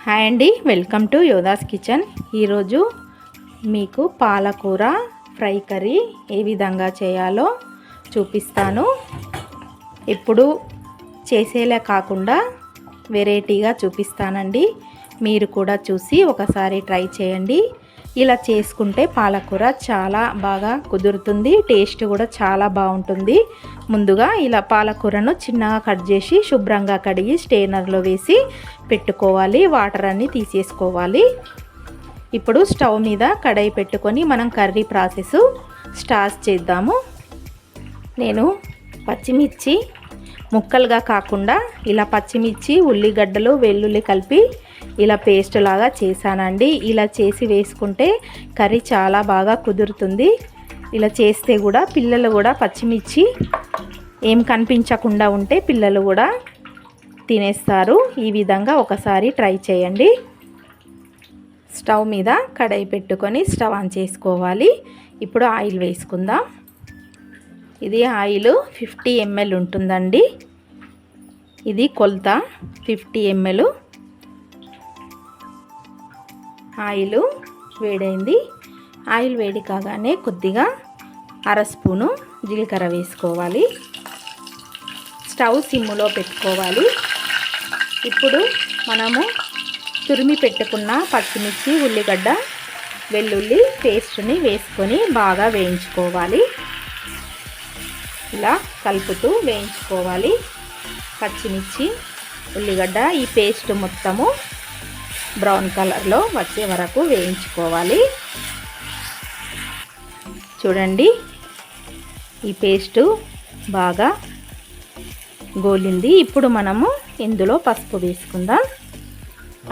Hi అండి, welcome to Yoddhas kitchen. ఈరోజు మీకు పాలకూర ఫ్రై కర్రీ ఏ విధంగా చేయాలో చూపిస్తాను. ఇప్పుడు చేసేలా కాకుండా వెరైటీగా చూపిస్తానండి. మీరు కూడా చూసి ఒకసారి ట్రై చేయండి. ఇలా చేసుకుంటే పాలకూర చాలా బాగా కుదురుతుంది, టేస్ట్ కూడా చాలా బాగుంటుంది. ముందుగా ఇలా పాలకూరను చిన్నగా కట్ చేసి శుభ్రంగా కడిగి స్టెయినర్లో వేసి పెట్టుకోవాలి. వాటర్ అన్నీ తీసేసుకోవాలి. ఇప్పుడు స్టవ్ మీద కడాయి పెట్టుకొని మనం కర్రీ ప్రాసెస్ స్టార్ట్ చేద్దాము. నేను పచ్చిమిర్చి ముక్కలుగా కాకుండా ఇలా పచ్చిమిర్చి, ఉల్లిగడ్డలు, వెల్లుల్లి కలిపి ఇలా పేస్ట్ లాగా చేశానండి. ఇలా చేసి వేసుకుంటే కర్రీ చాలా బాగా కుదురుతుంది. ఇలా చేస్తే కూడా పిల్లలు కూడా పచ్చిమిర్చి ఏం కనిపించకుండా ఉంటే పిల్లలు కూడా తినేస్తారు. ఈ విధంగా ఒకసారి ట్రై చేయండి. స్టవ్ మీద కడాయి పెట్టుకొని స్టవ్ ఆన్ చేసుకోవాలి. ఇప్పుడు ఆయిల్ వేసుకుందాం. ఇది ఆయిల్ 50 ml ఉంటుందండి. ఇది కొలత 50 ml. ఆయిల్ వేడైంది. ఆయిల్ వేడి కాగానే కొద్దిగా 1/2 స్పూను జీలకర్ర వేసుకోవాలి. స్టవ్ సిమ్లో పెట్టుకోవాలి. ఇప్పుడు మనము తురిమి పెట్టుకున్న పచ్చిమిర్చి, ఉల్లిగడ్డ, వెల్లుల్లి పేస్ట్ని వేసుకొని బాగా వేయించుకోవాలి. ఇలా కలుపుతూ వేయించుకోవాలి. పచ్చిమిర్చి, ఉల్లిగడ్డ ఈ పేస్ట్ మొత్తము బ్రౌన్ కలర్లో వచ్చే వరకు వేయించుకోవాలి. చూడండి, ఈ పేస్టు బాగా గోలింది. ఇప్పుడు మనము ఇందులో పసుపు వేసుకుందాం.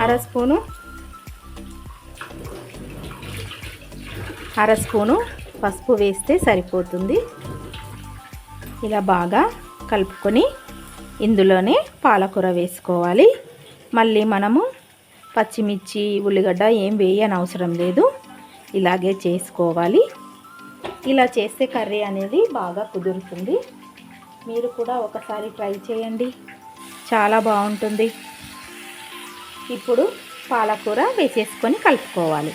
1/2 స్పూను పసుపు వేస్తే సరిపోతుంది. ఇలా బాగా కలుపుకొని ఇందులోనే పాలకూర వేసుకోవాలి. మళ్ళీ మనము పచ్చిమిర్చి, ఉల్లిగడ్డ ఏం వేయనవసరం లేదు. ఇలాగే చేసుకోవాలి. ఇలా చేస్తే కర్రీ అనేది బాగా కుదురుతుంది. మీరు కూడా ఒకసారి ట్రై చేయండి, చాలా బాగుంటుంది. ఇప్పుడు పాలకూర వేసేసుకొని కలుపుకోవాలి.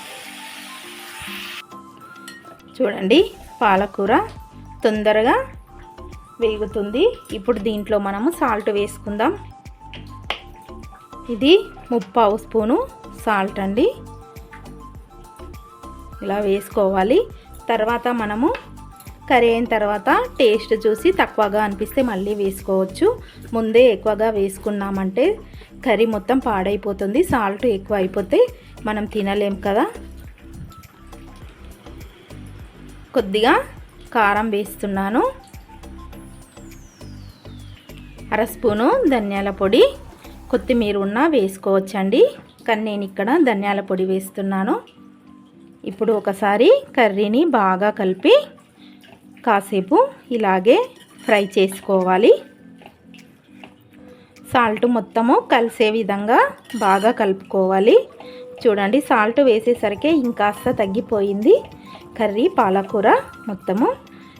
చూడండి, పాలకూర తొందరగా వేగుతుంది. ఇప్పుడు దీంట్లో మనము సాల్ట్ వేసుకుందాం. ఇది 3/4 స్పూను సాల్ట్ అండి. ఇలా వేసుకోవాలి. తర్వాత మనము కర్రీ అయిన తర్వాత టేస్ట్ చూసి తక్కువగా అనిపిస్తే మళ్ళీ వేసుకోవచ్చు. ముందే ఎక్కువగా వేసుకున్నామంటే కర్రీ మొత్తం పాడైపోతుంది. సాల్ట్ ఎక్కువ అయిపోతే మనం తినలేం కదా. కొద్దిగా కారం వేస్తున్నాను. 1/2 స్పూను ధనియాల పొడి, కొత్తిమీర ఉన్న వేసుకోవచ్చండి, కానీ నేను ఇక్కడ ధనియాల పొడి వేస్తున్నాను. ఇప్పుడు ఒకసారి కర్రీని బాగా కలిపి కాసేపు ఇలాగే ఫ్రై చేసుకోవాలి. సాల్ట్ మొత్తము కలిసే విధంగా బాగా కలుపుకోవాలి. చూడండి, సాల్ట్ వేసేసరికి ఇంకాస్త తగ్గిపోయింది కర్రీ పాలకూర మొత్తము.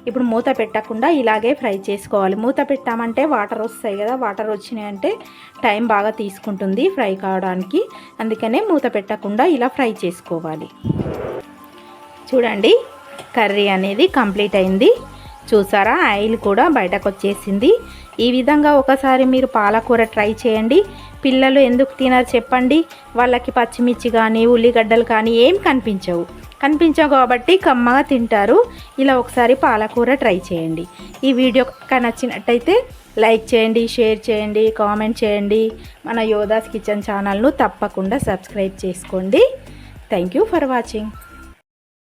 ఇప్పుడు మూత పెట్టకుండా ఇలాగే ఫ్రై చేసుకోవాలి. మూత పెట్టామంటే వాటర్ వస్తాయి కదా, వాటర్ వచ్చినాయంటే టైం బాగా తీసుకుంటుంది ఫ్రై కావడానికి. అందుకనే మూత పెట్టకుండా ఇలా ఫ్రై చేసుకోవాలి. చూడండి, కర్రీ అనేది కంప్లీట్ అయింది. చూసారా, ఆయిల్ కూడా బయటకు వచ్చేసింది. ఈ విధంగా ఒకసారి మీరు పాలకూర ట్రై చేయండి. పిల్లలు ఎందుకు తినరు చెప్పండి? వాళ్ళకి పచ్చిమిర్చి కానీ ఉల్లిగడ్డలు కానీ ఏం కనిపించవు కాబట్టి కమ్మగా తింటారు. ఇలా ఒకసారి పాలకూర ట్రై చేయండి. ఈ వీడియో నచ్చినట్టయితే లైక్ చేయండి, షేర్ చేయండి, కామెంట్ చేయండి. మన యోధాస్ కిచెన్ ఛానల్ను తప్పకుండా సబ్స్క్రైబ్ చేసుకోండి. Thank you for watching.